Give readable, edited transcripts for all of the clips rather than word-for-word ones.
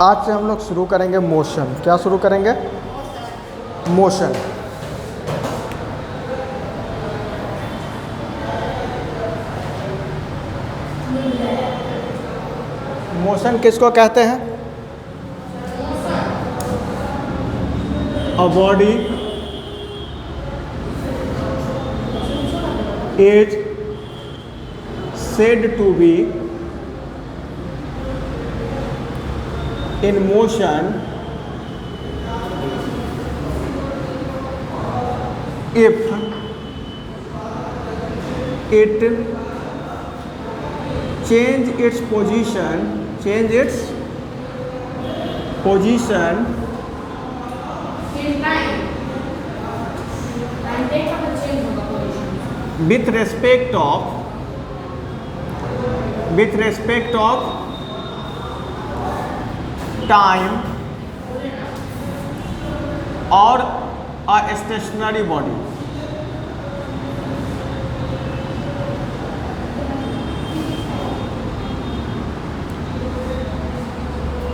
आज से हम लोग शुरू करेंगे मोशन। क्या शुरू करेंगे? मोशन। मोशन किसको कहते हैं? A body is said to be in motion if it change its position with respect of time or a stationary body।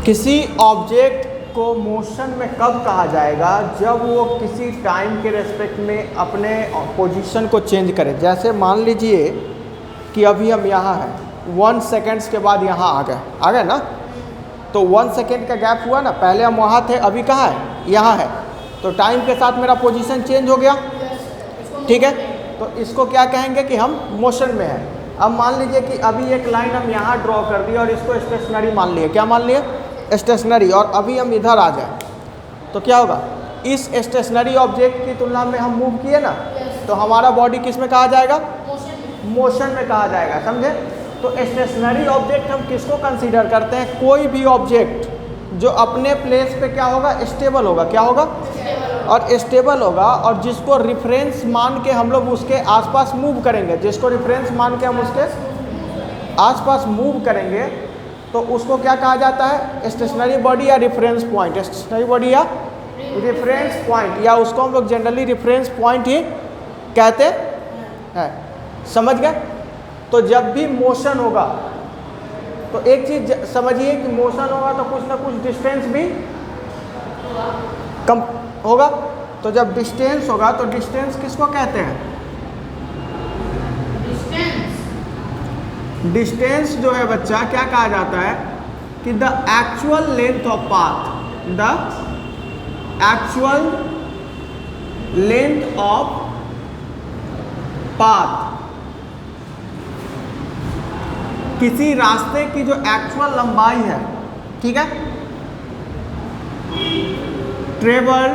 किसी ऑब्जेक्ट को मोशन में कब कहा जाएगा? जब वो किसी टाइम के रेस्पेक्ट में अपने पोजीशन को चेंज करे। जैसे मान लीजिए कि अभी हम यहाँ हैं, 1 सेकेंड्स के बाद यहाँ आ गए ना, तो 1 सेकेंड का गैप हुआ ना। पहले हम वहाँ थे, अभी कहाँ है? यहाँ है। तो टाइम के साथ मेरा पोजीशन चेंज हो गया, ठीक है। तो इसको क्या कहेंगे कि हम मोशन में हैं। अब मान लीजिए कि अभी एक लाइन हम यहाँ ड्रॉ कर दी और इसको स्टेशनरी मान लिए। क्या मान लिए? स्टेशनरी। और अभी हम इधर आ जाए तो क्या होगा? इस स्टेशनरी ऑब्जेक्ट की तुलना में हम मूव किए ना, तो हमारा बॉडी किस में कहा जाएगा? मोशन में कहा जाएगा। समझे? तो स्टेशनरी ऑब्जेक्ट हम किसको कंसीडर करते हैं? कोई भी ऑब्जेक्ट जो अपने प्लेस पे क्या होगा? स्टेबल होगा। क्या होगा? और स्टेबल होगा, और जिसको रिफरेंस मान के हम लोग उसके आसपास मूव करेंगे। जिसको रिफरेंस मान के हम उसके आसपास मूव करेंगे तो उसको क्या कहा जाता है? स्टेशनरी बॉडी या रिफरेंस पॉइंट। स्टेशनरी बॉडी या रिफरेंस पॉइंट, या उसको हम लोग जनरली रिफरेंस पॉइंट ही कहते हैं। समझ गए? तो जब भी मोशन होगा तो एक चीज़ समझिए कि मोशन होगा तो कुछ ना कुछ डिस्टेंस भी कम होगा। तो जब डिस्टेंस होगा तो डिस्टेंस किसको कहते हैं? डिस्टेंस जो है बच्चा क्या कहा जाता है कि the actual length of path, the actual length of path, किसी रास्ते की जो एक्चुअल लंबाई है, ठीक है, travelled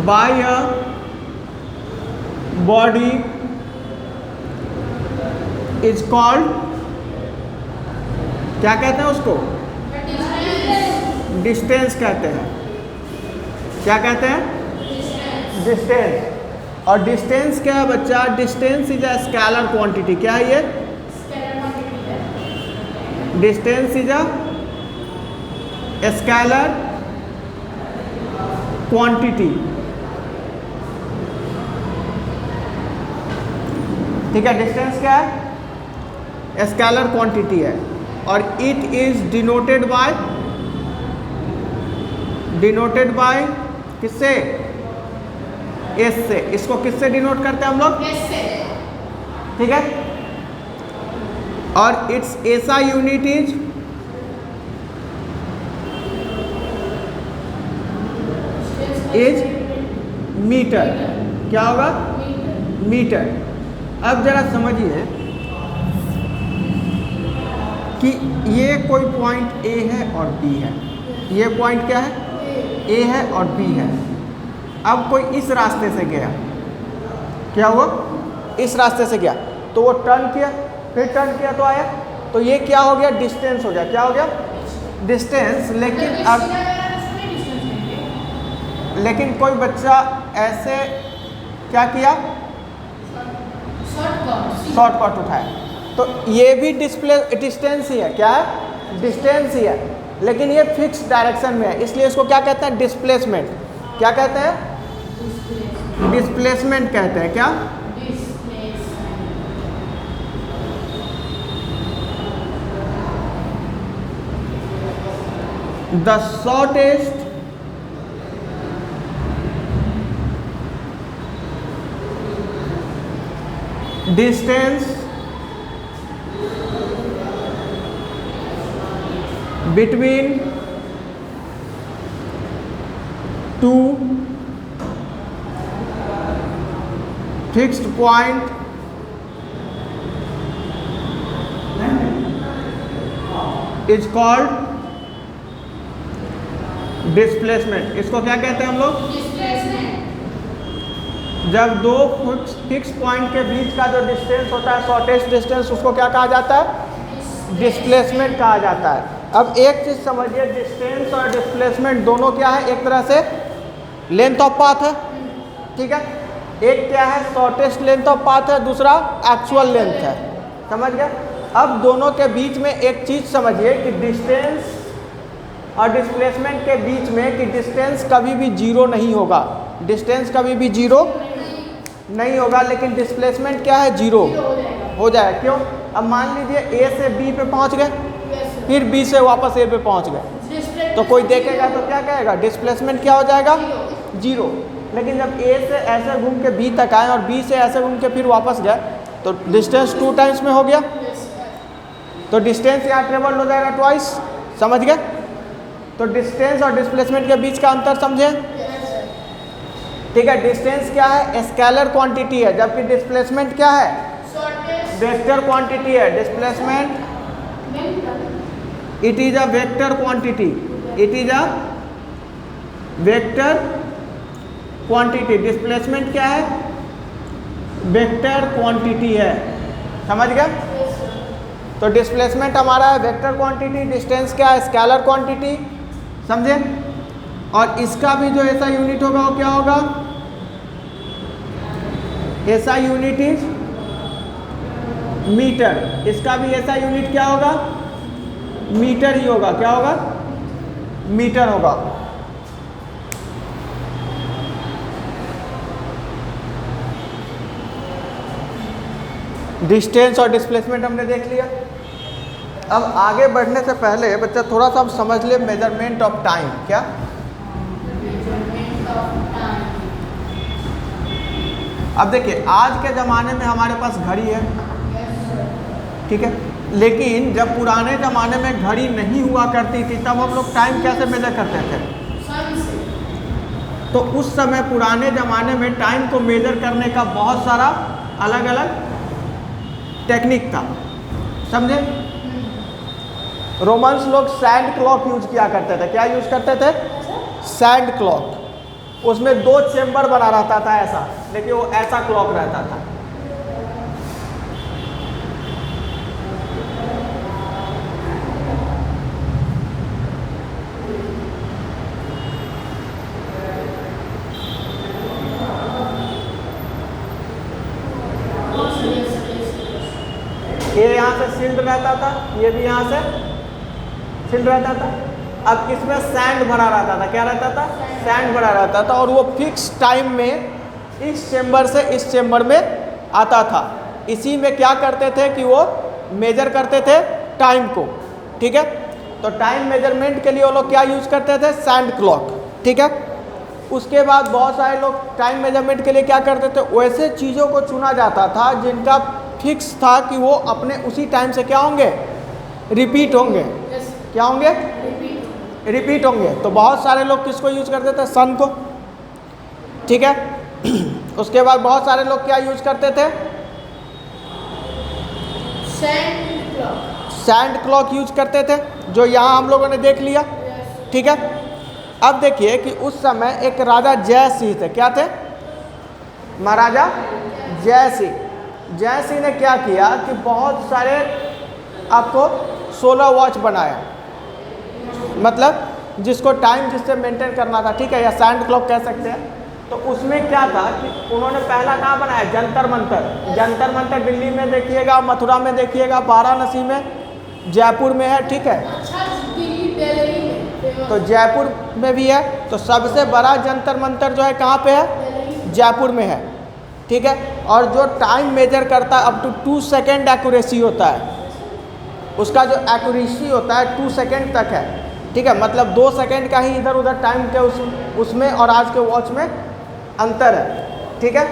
by a body is called, क्या कहते हैं उसको? डिस्टेंस कहते हैं। क्या कहते हैं? डिस्टेंस। और डिस्टेंस क्या है बच्चा? Distance is a scalar quantity. क्या है ये? Distance is a scalar quantity. ठीक है, डिस्टेंस क्या है? स्केलर क्वांटिटी है। और इट इज डिनोटेड बाय किससे? एस से। इसको किससे डिनोट करते हैं हम लोग? एस से। ठीक है। और its SI unit is metre. क्या होगा? मीटर। अब जरा समझिए कि ये कोई पॉइंट ए है और बी है। ये पॉइंट क्या है? ए है और बी है। अब कोई इस रास्ते से गया, क्या हुआ? इस रास्ते से गया तो वो टर्न किया, फिर टर्न किया तो आया, तो ये क्या हो गया? डिस्टेंस हो गया। क्या हो गया? डिस्टेंस। लेकिन कोई बच्चा ऐसे क्या किया? शॉर्टकट उठाया, तो ये भी डिस्टेंस ही है। क्या है? डिस्टेंस ही है, लेकिन ये फिक्स डायरेक्शन में है, इसलिए इसको क्या कहते हैं? डिस्प्लेसमेंट। क्या कहते हैं? डिस्प्लेसमेंट कहते हैं। क्या? The shortest distance between two fixed point is called displacement. इसको क्या कहते हैं हम लोग? जब दो फिक्स पॉइंट के बीच का जो डिस्टेंस होता है, शॉर्टेस्ट डिस्टेंस, उसको क्या कहा जाता है? डिस्प्लेसमेंट कहा जाता है। अब एक चीज समझिए, डिस्टेंस और डिस्प्लेसमेंट दोनों क्या है? एक तरह से लेंथ ऑफ पाथ है, ठीक है। एक क्या है? शॉर्टेस्ट लेंथ ऑफ पाथ है, दूसरा एक्चुअल लेंथ है। समझ गए? अब दोनों के बीच में एक चीज समझिए कि डिस्टेंस और डिस्प्लेसमेंट के बीच में कि डिस्टेंस कभी भी जीरो नहीं होगा। डिस्टेंस कभी भी जीरो नहीं होगा, लेकिन डिस्प्लेसमेंट क्या है? जीरो हो जाए। क्यों? अब मान लीजिए ए से बी पे पहुंच गए, फिर बी से वापस ए पे पहुंच गए, तो कोई देखेगा तो क्या कहेगा? डिस्प्लेसमेंट क्या हो जाएगा? जीरो। लेकिन जब ए से ऐसे घूम के बी तक आए और बी से ऐसे घूम के फिर वापस गए, तो डिस्टेंस 2 टाइम्स में हो गया, तो डिस्टेंस यहाँ ट्रेवल हो जाएगा ट्वाइस। समझ गए? तो डिस्टेंस और डिस्प्लेसमेंट के बीच का अंतर समझे, ठीक है। डिस्टेंस क्या है? स्केलर क्वांटिटी है, जबकि डिस्प्लेसमेंट क्या है? वेक्टर क्वांटिटी है। Displacement it is a vector quantity, it is a vector quantity. Displacement क्या है? वेक्टर क्वांटिटी है। समझ गए? तो डिस्प्लेसमेंट हमारा है वेक्टर क्वांटिटी, डिस्टेंस क्या है? Scalar quantity. समझे? और इसका भी जो ऐसा यूनिट होगा वो क्या होगा? ऐसा यूनिट इज मीटर। इसका भी ऐसा यूनिट क्या होगा? मीटर ही होगा। क्या होगा? मीटर होगा। डिस्टेंस और डिस्प्लेसमेंट हमने देख लिया। अब आगे बढ़ने से पहले बच्चा थोड़ा सा अब समझ ले मेजरमेंट ऑफ टाइम। क्या? अब देखिए, आज के ज़माने में हमारे पास घड़ी है, ठीक है, लेकिन जब पुराने ज़माने में घड़ी नहीं हुआ करती थी, तब हम लोग टाइम कैसे मेजर करते थे? तो उस समय पुराने ज़माने में टाइम को मेजर करने का बहुत सारा अलग अलग टेक्निक था। समझे? रोमन्स लोग सैंड क्लॉक यूज किया करते थे। क्या यूज करते थे? Sand clock. उसमें 2 चेम्बर बना रहता था ऐसा, लेकिन वो ऐसा क्लॉक रहता था। ये यहाँ से सील्ड रहता था, ये भी यहाँ से सील्ड रहता था। अब इसमें सैंड भरा रहता था। क्या रहता था? सैंड भरा रहता था, और वो फिक्स टाइम में इस चेम्बर से इस चेम्बर में आता था। इसी में क्या करते थे कि वो मेजर करते थे टाइम को, ठीक है। तो टाइम मेजरमेंट के लिए वो लोग क्या यूज करते थे? सैंड क्लॉक, ठीक है। उसके बाद बहुत सारे लोग टाइम मेजरमेंट के लिए क्या करते थे? वैसे चीज़ों को चुना जाता था जिनका फिक्स था कि वो अपने उसी टाइम से क्या होंगे? रिपीट होंगे। क्या होंगे? रिपीट होंगे। तो बहुत सारे लोग किसको यूज करते थे? सन को, ठीक है। उसके बाद बहुत सारे लोग क्या यूज करते थे? सैंड क्लॉक यूज करते थे, जो यहाँ हम लोगों ने देख लिया, ठीक है। अब देखिए कि उस समय एक राजा जयसिंह थे। क्या थे? महाराजा जयसिंह। जयसिंह ने क्या किया कि बहुत सारे आपको 16 वॉच बनाया, मतलब जिसको टाइम जिससे मेंटेन करना था, ठीक है, या सैंड क्लॉक कह सकते हैं। तो उसमें क्या था कि उन्होंने पहला कहाँ बनाया? जंतर मंतर। जंतर मंतर दिल्ली में देखिएगा, मथुरा में देखिएगा, वाराणसी में, जयपुर में है, ठीक है। तो जयपुर में भी है। तो सबसे बड़ा जंतर मंतर जो है कहाँ पे है? जयपुर में है, ठीक है। और जो टाइम मेजर करता है अप टू 2 सेकेंड एक्यूरेसी होता है, उसका जो एक्यूरेसी होता है 2 सेकेंड तक है, ठीक है। मतलब 2 सेकेंड का ही इधर उधर टाइम के उसमें और आज के वॉच में अंतर है, ठीक है।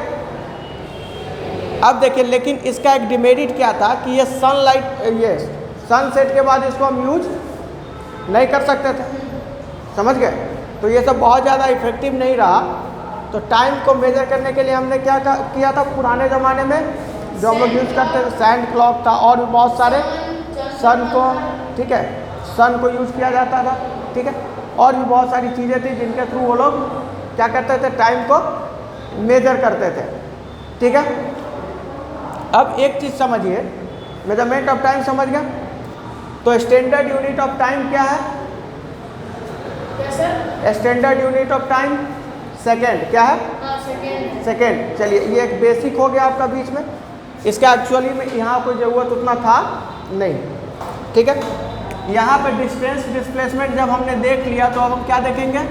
अब देखिए, लेकिन इसका एक डिमेरिट क्या था कि ये सनलाइट, ये सनसेट के बाद इसको हम यूज नहीं कर सकते थे, समझ गए। तो ये सब बहुत ज़्यादा इफेक्टिव नहीं रहा। तो टाइम को मेजर करने के लिए हमने क्या किया था पुराने ज़माने में, जो हम लोग यूज़ करते थे, सैंड क्लॉक था और भी बहुत सारे, सन को, ठीक है, सन को यूज़ किया जाता था, ठीक है। और भी बहुत सारी चीज़ें थी जिनके थ्रू वो लोग क्या करते थे, टाइम को मेजर करते थे, ठीक है। अब एक चीज़ समझिए, मेजरमेंट ऑफ टाइम समझ गया, तो स्टैंडर्ड यूनिट ऑफ टाइम क्या है? Standard unit of time second, क्या है? सेकेंड। चलिए, ये एक बेसिक हो गया आपका बीच में, इसका एक्चुअली में यहाँ कोई ज़रूरत उतना था नहीं, ठीक है। यहाँ पे डिस्टेंस डिस्प्लेसमेंट जब हमने देख लिया तो अब हम क्या देखेंगे?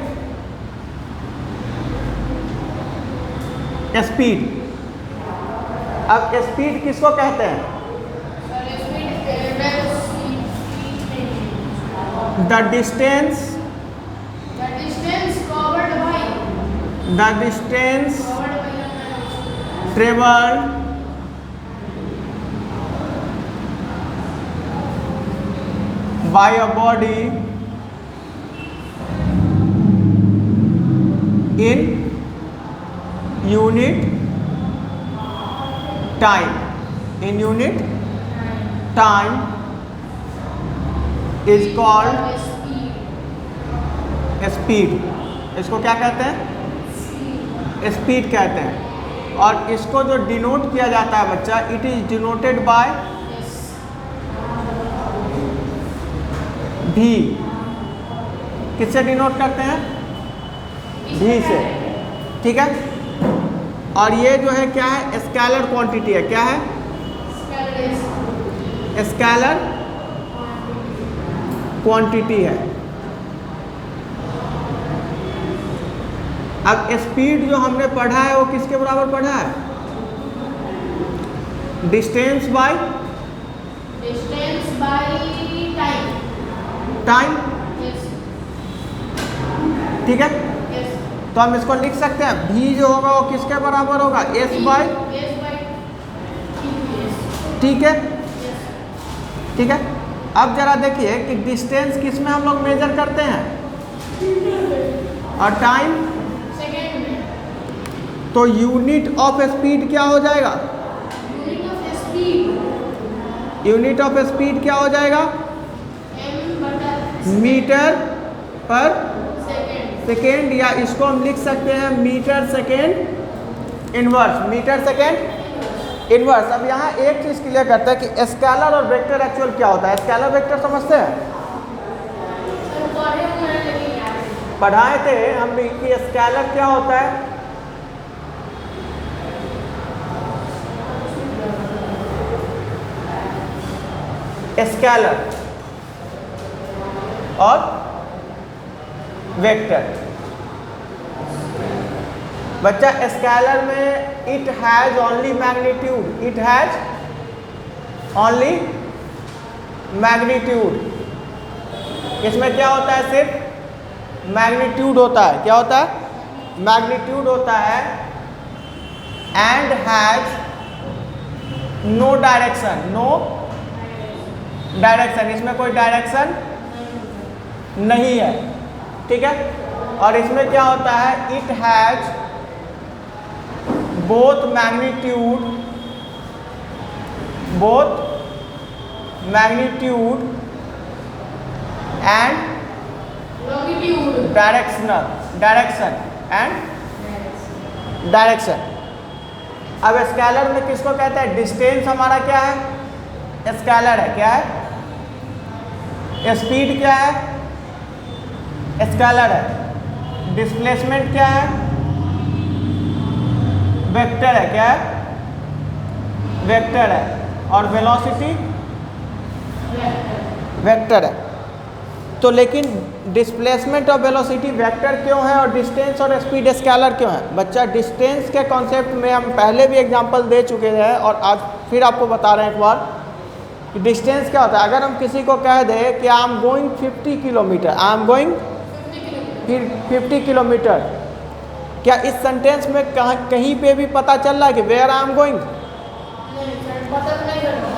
स्पीड। अब स्पीड किसको कहते हैं? The distance traveled by a body in unit time, in unit time is called speed। इसको क्या कहते हैं? स्पीड कहते हैं। और इसको जो डिनोट किया जाता है बच्चा, इट इज डिनोटेड बाय भी। किससे डिनोट करते हैं? भी से, ठीक है। और ये जो है क्या है? स्केलर क्वांटिटी है, क्या है? स्केलर क्वांटिटी है। अब स्पीड जो हमने पढ़ा है वो किसके बराबर पढ़ा है? डिस्टेंस बाय टाइम, ठीक है। तो हम इसको लिख सकते हैं, v जो होगा वो किसके बराबर होगा? s बाय ठीक है, ठीक है। अब जरा देखिए कि डिस्टेंस किस में हम लोग मेजर करते हैं और टाइम, तो यूनिट ऑफ स्पीड क्या हो जाएगा? यूनिट ऑफ स्पीड क्या हो जाएगा? मीटर पर सेकेंड, या इसको हम लिख सकते हैं metre second inverse, metre second inverse. अब यहाँ एक चीज़ क्लियर करता है कि स्केलर और वेक्टर एक्चुअल क्या होता है। स्केलर वेक्टर समझते हैं? पढ़ाए थे हम भी कि स्केलर क्या होता है। स्केलर और वेक्टर। बच्चा स्केलर में it has only magnitude, it has only magnitude. इसमें क्या होता है? सिर्फ मैग्नीट्यूड होता है। क्या होता है? मैग्नीट्यूड होता है। And has no direction, no direction, इसमें कोई डायरेक्शन नहीं है, ठीक है। और इसमें क्या होता है? It has both magnitude and direction and direction. अब स्केलर में किसको कहते हैं? डिस्टेंस हमारा क्या है? स्केलर है, क्या है? स्पीड क्या है? स्केलर है। डिस्प्लेसमेंट क्या है? वेक्टर है, क्या है? वेक्टर है। और वेलोसिटी वेक्टर है। तो लेकिन डिस्प्लेसमेंट ऑफ वेलोसिटी वेक्टर क्यों है और डिस्टेंस और स्पीड स्केलर क्यों है? बच्चा डिस्टेंस के कॉन्सेप्ट में हम पहले भी एग्जांपल दे चुके हैं और आज फिर आपको बता रहे हैं एक बार कि डिस्टेंस क्या होता है। अगर हम किसी को कह दें कि I am going 50 kilometre, I am going 50 kilometre, क्या इस सेंटेंस में कहीं पे भी पता चल रहा है कि वेयर आई एम गोइंग?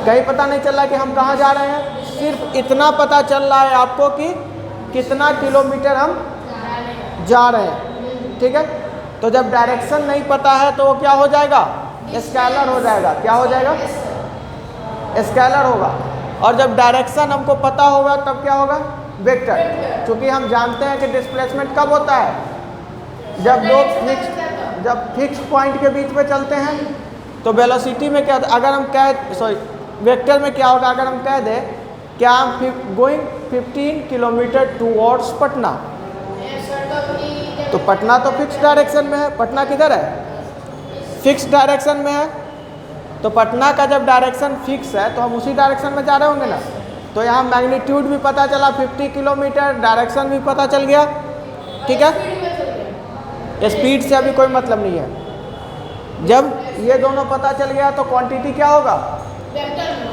कहीं पता नहीं चल रहा कि हम कहाँ जा रहे हैं। सिर्फ इतना पता चल रहा है आपको कि कितना किलोमीटर हम जा रहे हैं, ठीक है। तो जब डायरेक्शन नहीं पता है तो वो क्या हो जाएगा? स्केलर हो जाएगा। क्या हो जाएगा? स्केलर होगा। और जब डायरेक्शन हमको पता होगा तब क्या होगा? वेक्टर। क्योंकि हम जानते हैं कि डिस्प्लेसमेंट कब होता है? जब फिक्स पॉइंट के बीच में चलते हैं। तो वेलोसिटी में क्या होता है? अगर हम वेक्टर में क्या होगा? अगर हम कह दें क्या हम गोइंग 15 किलोमीटर टूवर्ड्स पटना, तो पटना तो फिक्स डायरेक्शन में है। पटना किधर है? फिक्स डायरेक्शन में है। तो पटना का जब डायरेक्शन फिक्स है तो हम उसी डायरेक्शन में जा रहे होंगे ना। तो यहाँ मैग्नीट्यूड भी पता चला 50 किलोमीटर, डायरेक्शन भी पता चल गया, ठीक है। स्पीड से अभी कोई मतलब नहीं है। जब ये दोनों पता चल गया तो क्वांटिटी क्या होगा?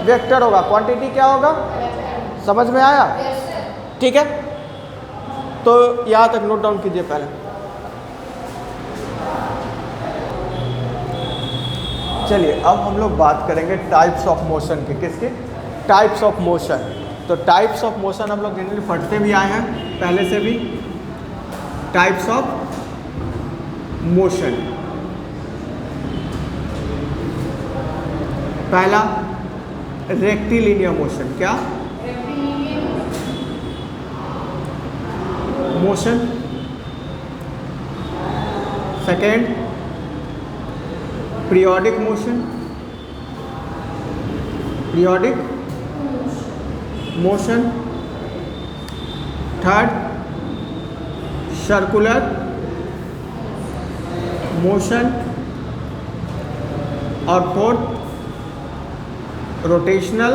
वेक्टर होगा। क्वांटिटी क्या होगा? समझ में आया? ठीक है। तो यहाँ तक नोट डाउन कीजिए पहले। चलिए अब हम लोग बात करेंगे टाइप्स ऑफ मोशन के। किसके? Types of motion. तो टाइप्स ऑफ मोशन हम लोग जनरली पढ़ते भी आए हैं पहले से भी। टाइप्स ऑफ मोशन, पहला रेक्टिलिनियर मोशन। क्या motion? Second periodic motion, periodic motion. Third circular motion. और फोर्थ रोटेशनल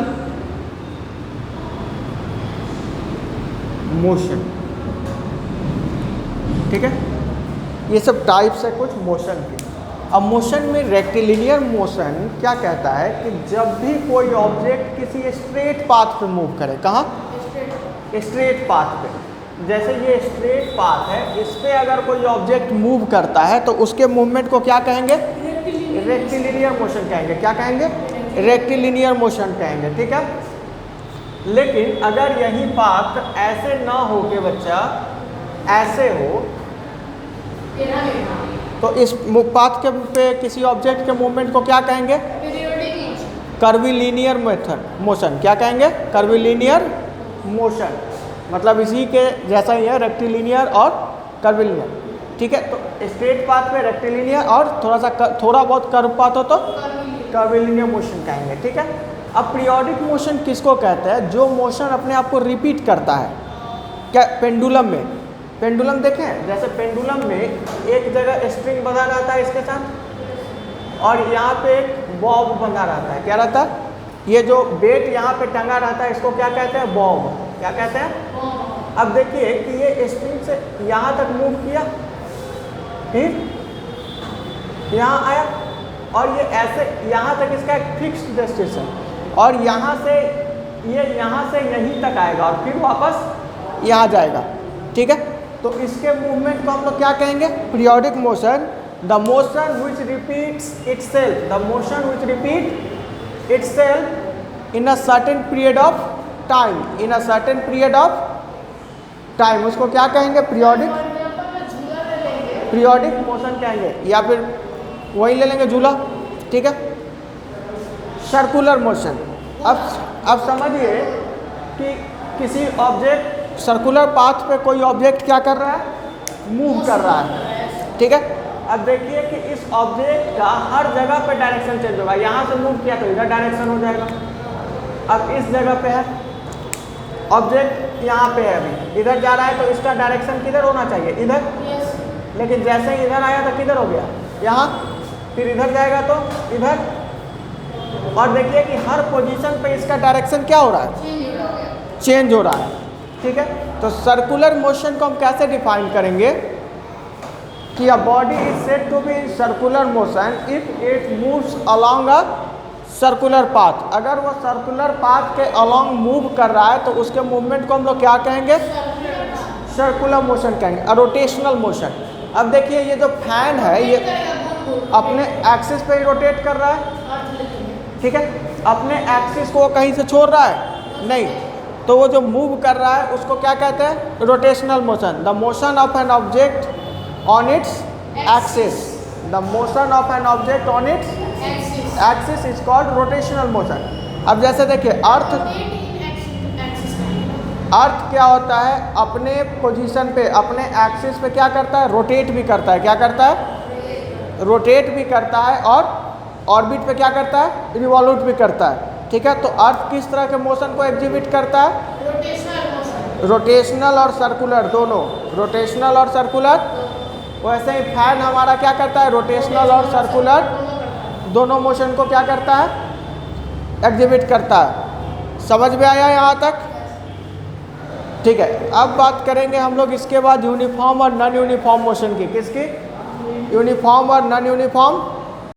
मोशन, ठीक है। ये सब टाइप्स है कुछ मोशन के। अब मोशन में रेक्टिलिनियर मोशन क्या कहता है कि जब भी कोई ऑब्जेक्ट किसी स्ट्रेट पाथ पे मूव करे। कहाँ? स्ट्रेट पाथ पे। जैसे ये स्ट्रेट पाथ है, इस पे अगर कोई ऑब्जेक्ट मूव करता है तो उसके मूवमेंट को क्या कहेंगे? रेक्टिलिनियर मोशन कहेंगे। क्या कहेंगे? रेक्टिलिनियर मोशन कहेंगे, ठीक है। लेकिन अगर यही पाथ ऐसे ना हो के बच्चा ऐसे हो, तो इस पाथ के पे किसी ऑब्जेक्ट के मूवमेंट को क्या कहेंगे? Curvilinear method motion. क्या कहेंगे? Curvilinear motion. मतलब इसी के जैसा ही है, रेक्टिलिनियर और कर्विलिनियर, ठीक है। तो स्ट्रेट पाथ पे रेक्टिलिनियर और थोड़ा बहुत कर्व पाथ हो तो कर्विलिनियर मोशन कहेंगे, ठीक है। अब पीरियोडिक मोशन किसको कहते हैं? जो मोशन अपने आप को रिपीट करता है। क्या? पेंडुलम में, पेंडुलम देखें, जैसे पेंडुलम में एक जगह स्ट्रिंग बंधा रहता है इसके साथ और यहाँ पे एक बॉब बंधा रहता है। क्या रहता है? ये जो बेट यहाँ पे टंगा रहता है इसको क्या कहते हैं? बॉब। क्या कहते हैं? अब देखिए कि ये स्ट्रिंग से यहाँ तक मूव किया, फिर यहाँ आया और ये ऐसे यहाँ तक इसका एक फिक्स्ड डेस्टिनेशन, और यहाँ से ये यहाँ से यहीं तक आएगा और फिर वापस यहाँ जाएगा, ठीक है। तो इसके मूवमेंट को हम लोग क्या कहेंगे? Periodic motion. The motion which repeats itself, the motion which repeat itself in a certain period of time, in a certain period of time, उसको क्या कहेंगे? पीरियोडिक, पीरियोडिक मोशन कहेंगे, या फिर वही ले लेंगे झूला, ठीक है। Circular motion. अब समझिए कि किसी ऑब्जेक्ट सर्कुलर पाथ पे कोई ऑब्जेक्ट क्या कर रहा है? मूव कर रहा है, ठीक है। अब देखिए कि इस ऑब्जेक्ट का हर जगह पे डायरेक्शन चेंज होगा। यहाँ से मूव किया तो इधर डायरेक्शन हो जाएगा। अब इस जगह पे है ऑब्जेक्ट, यहाँ पे है, अभी इधर जा रहा है तो इसका डायरेक्शन किधर होना चाहिए? इधर। लेकिन जैसे ही इधर आया तो किधर हो गया? यहाँ। फिर इधर जाएगा तो इधर। और देखिए कि हर पोजीशन पे इसका डायरेक्शन क्या हो रहा है? चेंज हो रहा है। ठीक है, तो सर्कुलर मोशन को हम कैसे डिफाइन करेंगे कि a body is said to be in circular motion if it moves along a circular path. अगर वो सर्कुलर पाथ के अलोंग मूव कर रहा है तो उसके मूवमेंट को हम लोग क्या कहेंगे, सर्कुलर मोशन कहेंगे, रोटेशनल मोशन। अब देखिए ये जो फैन है ये अपने एक्सिस पे ही रोटेट कर रहा है, ठीक है, अपने एक्सिस को कहीं से छोड़ रहा है नहीं, तो वो जो मूव कर रहा है उसको क्या कहते हैं, rotational motion. The motion of an object on its axis, the motion of an object on its axis is called rotational motion. अब जैसे देखिए अर्थ क्या होता है, अपने पोजीशन पे अपने एक्सिस पे क्या करता है, रोटेट भी करता है, क्या करता है, रोटेट भी करता है, और ऑर्बिट पे क्या करता है, रिवॉल्यूट भी करता है, ठीक है। तो अर्थ किस तरह के मोशन को एग्जिबिट करता है, रोटेशनल और सर्कुलर दोनों, रोटेशनल और सर्कुलर। वैसे ही फैन हमारा क्या करता है, रोटेशनल और सर्कुलर दोनों मोशन को क्या करता है, एग्जिबिट करता है। समझ में आया यहाँ तक, ठीक है। अब बात करेंगे हम लोग इसके बाद यूनिफॉर्म और नॉन यूनिफॉर्म मोशन की। किसकी, यूनिफॉर्म और नॉन यूनिफॉर्म